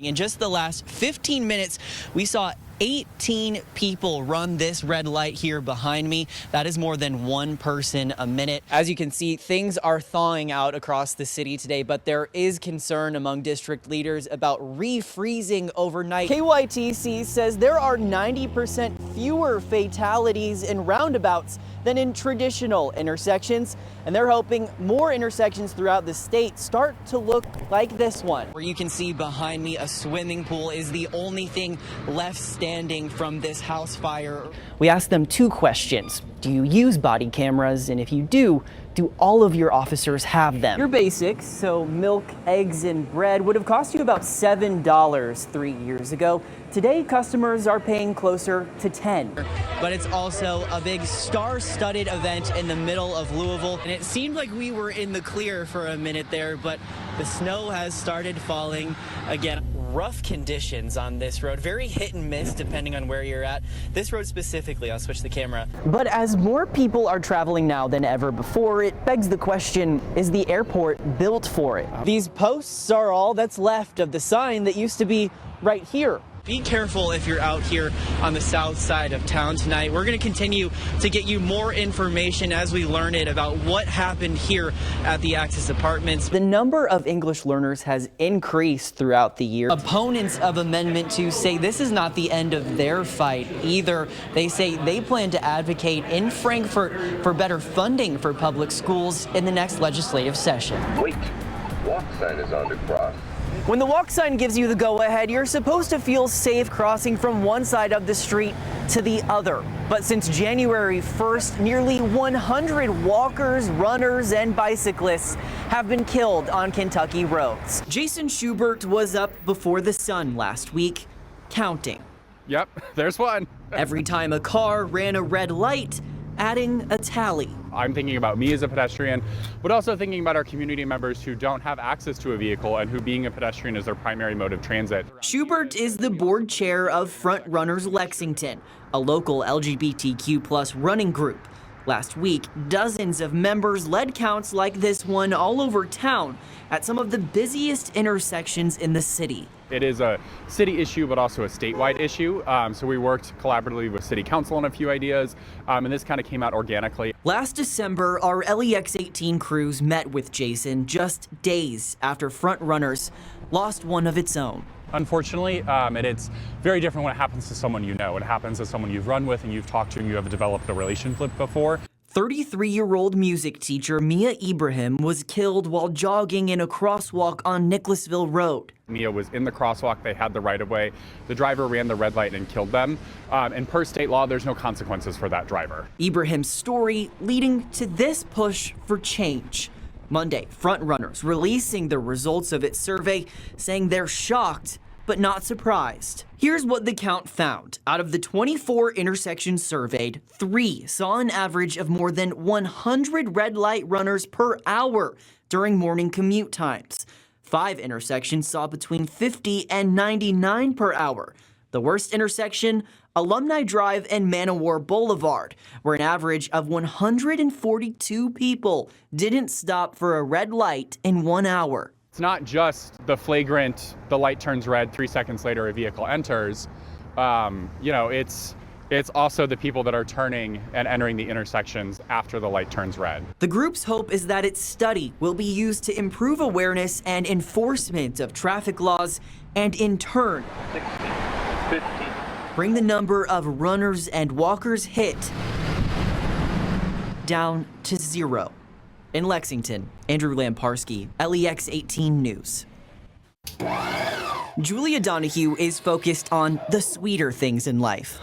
In just the last 15 minutes, we saw 18 people run this red light here behind me. That is more than one person a minute. As you can see, things are thawing out across the city today, but there is concern among district leaders about refreezing overnight. KYTC says there are 90% fewer fatalities in roundabouts than in traditional intersections, and they're hoping more intersections throughout the state start to look like this one. Where you can see behind me, a swimming pool is the only thing left standing from this house fire. We asked them two questions. Do you use body cameras? And if you do all of your officers have them? Your basics, so milk, eggs, and bread, would have cost you about $7 3 years ago. Today, customers are paying closer to $10. But it's also a big star-studded event in the middle of Louisville. And it seemed like we were in the clear for a minute there, but the snow has started falling again. Rough conditions on this road, very hit and miss depending on where you're at. This road specifically, I'll switch the camera. But as more people are traveling now than ever before, it begs the question, is the airport built for it? These posts are all that's left of the sign that used to be right here. Be careful if you're out here on the south side of town tonight. We're going to continue to get you more information as we learn it about what happened here at the Axis Apartments. The number of English learners has increased throughout the year. Opponents of Amendment 2 say this is not the end of their fight either. They say they plan to advocate in Frankfurt for better funding for public schools in the next legislative session. Wait, walk sign is on the cross. When the walk sign gives you the go-ahead, you're supposed to feel safe crossing from one side of the street to the other. But since January 1st, nearly 100 walkers, runners, and bicyclists have been killed on Kentucky roads. Jason Schubert was up before the sun last week, counting. Yep, there's one. Every time a car ran a red light, adding a tally. I'm thinking about me as a pedestrian, but also thinking about our community members who don't have access to a vehicle and who being a pedestrian is their primary mode of transit. Schubert is the board chair of Front Runners Lexington, a local LGBTQ+ running group. Last week, dozens of members led counts like this one all over town at some of the busiest intersections in the city. It is a city issue, but also a statewide issue. So we worked collaboratively with City Council on a few ideas, and this kind of came out organically. Last December, our LEX 18 crews met with Jason just days after Front Runners lost one of its own. Unfortunately, and it's very different when it happens to someone you know. It happens to someone you've run with and you've talked to and you have developed a relationship before. 33-year-old music teacher Mia Ibrahim was killed while jogging in a crosswalk on Nicholasville Road. Mia was in the crosswalk, they had the right-of-way. The driver ran the red light and killed them. And per state law, there's no consequences for that driver. Ibrahim's story leading to this push for change. Monday, Front Runners releasing the results of its survey, saying they're shocked but not surprised. Here's what the count found. Out of the 24 intersections surveyed, 3 saw an average of more than 100 red light runners per hour during morning commute times. 5 intersections saw between 50 and 99 per hour. The worst intersection, Alumni Drive and Manowar Boulevard, where an average of 142 people didn't stop for a red light in 1 hour. It's not just the flagrant, the light turns red, 3 seconds later a vehicle enters. It's also the people that are turning and entering the intersections after the light turns red. The group's hope is that its study will be used to improve awareness and enforcement of traffic laws and in turn, 60, 50. Bring the number of runners and walkers hit down to 0. In Lexington, Andrew Lamparski, LEX 18 News. Julia Donahue is focused on the sweeter things in life.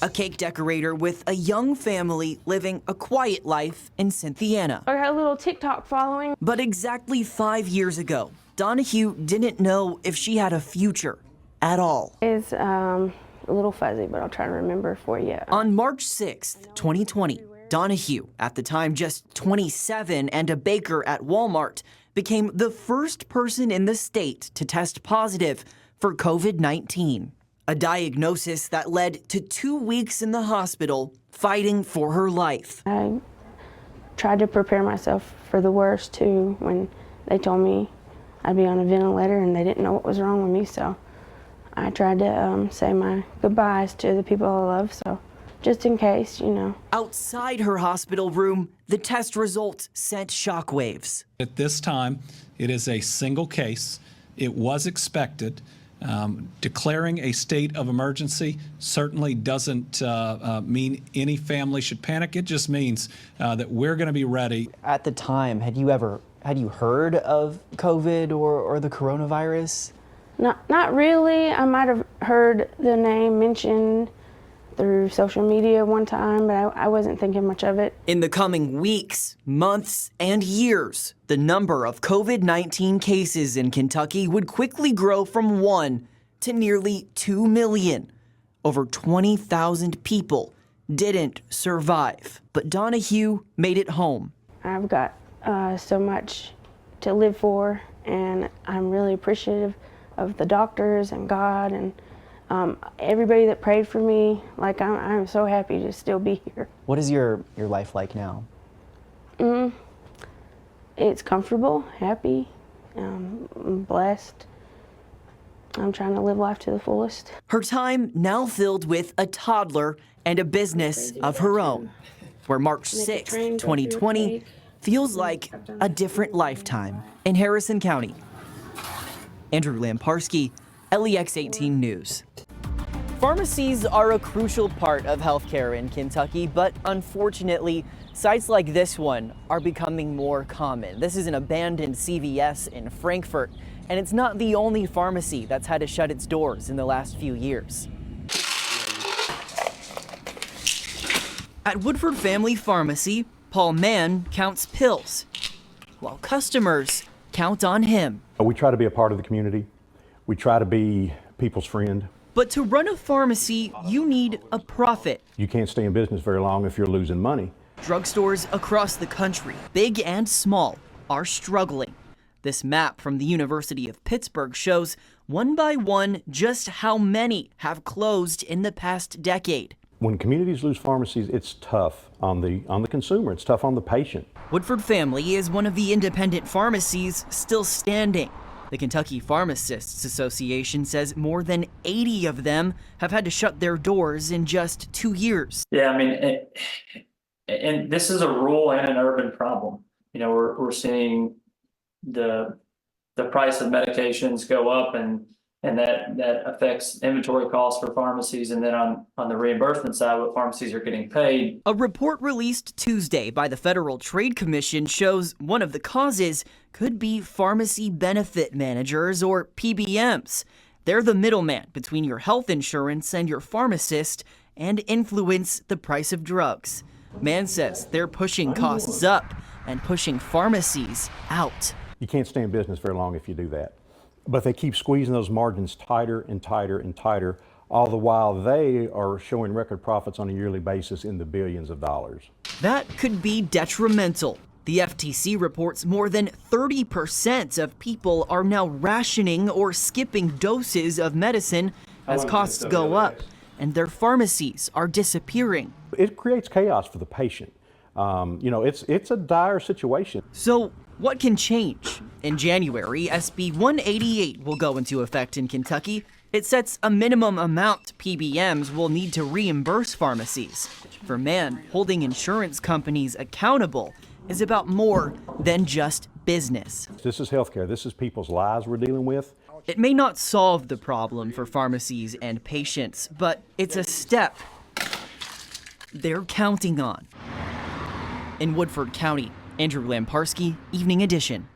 A cake decorator with a young family living a quiet life in Cynthiana. I got a little TikTok following. But exactly 5 years ago, Donahue didn't know if she had a future at all. It's a little fuzzy, but I'll try to remember for you. On March 6th, 2020, Donahue, at the time just 27 and a baker at Walmart, became the first person in the state to test positive for COVID-19. A diagnosis that led to 2 weeks in the hospital fighting for her life. I tried to prepare myself for the worst too when they told me I'd be on a ventilator and they didn't know what was wrong with me, so I tried to say my goodbyes to the people I love, so just in case, you know. Outside her hospital room, the test results sent shockwaves. At this time, it is a single case. It was expected. Declaring a state of emergency certainly doesn't mean any family should panic. It just means that we're going to be ready. At the time, had you heard of COVID or the coronavirus? Not really. I might have heard the name mentioned through social media one time, but I wasn't thinking much of it. In the coming weeks, months, and years, the number of COVID-19 cases in Kentucky would quickly grow from 1 to nearly 2 million. Over 20,000 people didn't survive, but Donahue made it home. I've got so much to live for, and I'm really appreciative of the doctors and God and everybody that prayed for me. Like, I'm so happy to still be here. What is your life like now? It's comfortable, happy, I'm blessed. I'm trying to live life to the fullest. Her time now filled with a toddler and a business of her own, where March 6, 2020 feels like a different lifetime. In Harrison County, Andrew Lamparski, LEX 18 News. Pharmacies are a crucial part of healthcare in Kentucky, but unfortunately, sites like this one are becoming more common. This is an abandoned CVS in Frankfort, and it's not the only pharmacy that's had to shut its doors in the last few years. At Woodford Family Pharmacy, Paul Mann counts pills, while customers count on him. We try to be a part of the community. We try to be people's friend. But to run a pharmacy, you need a profit. You can't stay in business very long if you're losing money. Drugstores across the country, big and small, are struggling. This map from the University of Pittsburgh shows one by one just how many have closed in the past decade. When communities lose pharmacies, it's tough on the consumer. It's tough on the patient. Woodford Family is one of the independent pharmacies still standing. The Kentucky Pharmacists Association says more than 80 of them have had to shut their doors in just 2 years. Yeah, I mean, and this is a rural and an urban problem. You know, we're seeing the price of medications go up, and that affects inventory costs for pharmacies, and then on the reimbursement side, what pharmacies are getting paid. A report released Tuesday by the Federal Trade Commission shows one of the causes could be pharmacy benefit managers, or PBMs. They're the middleman between your health insurance and your pharmacist and influence the price of drugs. Mann says they're pushing costs up and pushing pharmacies out. You can't stay in business very long if you do that. But they keep squeezing those margins tighter and tighter and tighter, all the while they are showing record profits on a yearly basis in the billions of dollars. That could be detrimental. The FTC reports more than 30% of people are now rationing or skipping doses of medicine as costs go up, and their pharmacies are disappearing. It creates chaos for the patient. It's a dire situation. So what can change? In January, SB 188 will go into effect in Kentucky. It sets a minimum amount PBMs will need to reimburse pharmacies. For Mann, holding insurance companies accountable is about more than just business. This is healthcare. This is people's lives we're dealing with. It may not solve the problem for pharmacies and patients, but it's a step they're counting on. In Woodford County, Andrew Lamparski, Evening Edition.